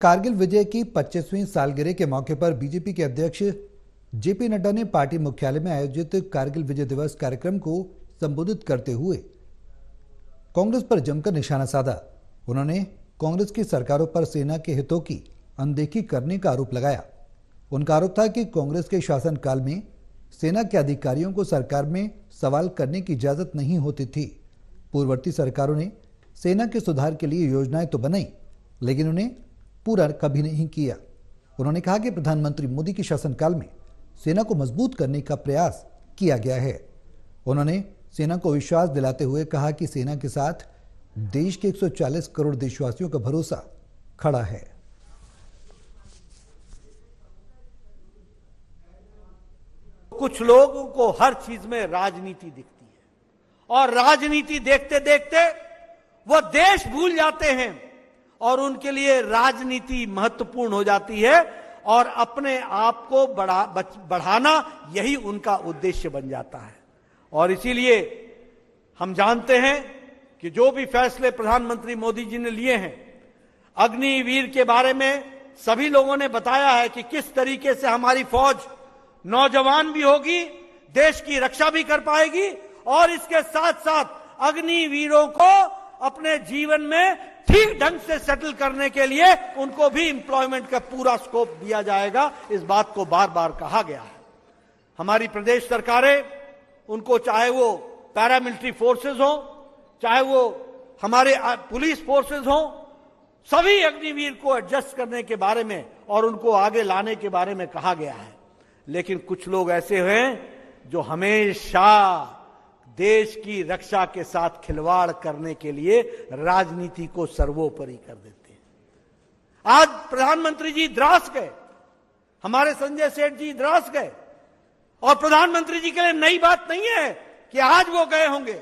कारगिल विजय की 25वीं सालगिरह के मौके पर बीजेपी के अध्यक्ष जेपी नड्डा ने पार्टी मुख्यालय में आयोजित कारगिल विजय दिवस कार्यक्रम को संबोधित करते हुए कांग्रेस पर जमकर निशाना साधा। उन्होंने कांग्रेस की सरकारों पर सेना के हितों की अनदेखी करने का आरोप लगाया। उनका आरोप था कि कांग्रेस के शासनकाल में सेना के अधिकारियों को सरकार में सवाल करने की इजाजत नहीं होती थी। पूर्ववर्ती सरकारों ने सेना के सुधार के लिए योजनाएं तो बनाई, लेकिन उन्हें पूरा कभी नहीं किया। उन्होंने कहा कि प्रधानमंत्री मोदी के शासनकाल में सेना को मजबूत करने का प्रयास किया गया है। उन्होंने सेना को विश्वास दिलाते हुए कहा कि सेना के साथ देश के 140 करोड़ देशवासियों का भरोसा खड़ा है। कुछ लोगों को हर चीज में राजनीति दिखती है और राजनीति देखते देखते वो देश भूल जाते हैं और उनके लिए राजनीति महत्वपूर्ण हो जाती है और अपने आप को बढ़ाना यही उनका उद्देश्य बन जाता है। और इसीलिए हम जानते हैं कि जो भी फैसले प्रधानमंत्री मोदी जी ने लिए हैं, अग्निवीर के बारे में सभी लोगों ने बताया है कि किस तरीके से हमारी फौज नौजवान भी होगी, देश की रक्षा भी कर पाएगी और इसके साथ साथ अग्निवीरों को अपने जीवन में ठीक ढंग से सेटल करने के लिए उनको भी एम्प्लॉयमेंट का पूरा स्कोप दिया जाएगा। इस बात को बार बार कहा गया है। हमारी प्रदेश सरकारें, उनको चाहे वो पैरामिलिट्री फोर्सेस हो, चाहे वो हमारे पुलिस फोर्सेस हो, सभी अग्निवीर को एडजस्ट करने के बारे में और उनको आगे लाने के बारे में कहा गया है। लेकिन कुछ लोग ऐसे हैं जो हमेशा देश की रक्षा के साथ खिलवाड़ करने के लिए राजनीति को सर्वोपरि कर देते हैं। आज प्रधानमंत्री जी द्रास गए, हमारे संजय सेठ जी द्रास गए और प्रधानमंत्री जी के लिए नई बात नहीं है कि आज वो गए होंगे।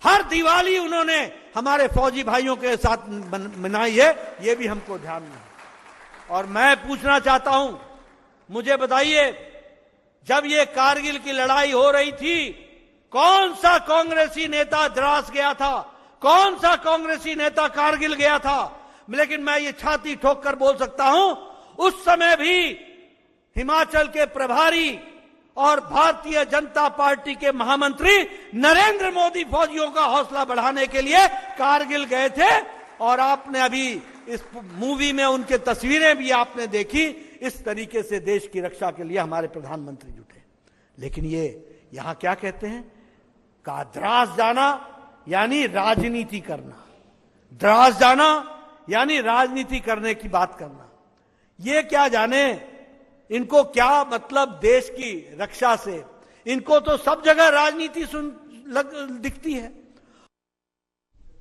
हर दिवाली उन्होंने हमारे फौजी भाइयों के साथ मनाई है, ये भी हमको ध्यान में है। और मैं पूछना चाहता हूं, मुझे बताइए, जब ये कारगिल की लड़ाई हो रही थी, कौन सा कांग्रेसी नेता द्रास गया था? कौन सा कांग्रेसी नेता कारगिल गया था? लेकिन मैं ये छाती ठोक कर बोल सकता हूं, उस समय भी हिमाचल के प्रभारी और भारतीय जनता पार्टी के महामंत्री नरेंद्र मोदी फौजियों का हौसला बढ़ाने के लिए कारगिल गए थे। और आपने अभी इस मूवी में उनके तस्वीरें भी आपने देखी। इस तरीके से देश की रक्षा के लिए हमारे प्रधानमंत्री जुटे। लेकिन ये यहां क्या कहते हैं का द्रास जाना यानी राजनीति करना, द्रास जाना यानी राजनीति करने की बात करना। ये क्या जाने इनको क्या मतलब देश की रक्षा से? इनको तो सब जगह राजनीति दिखती है।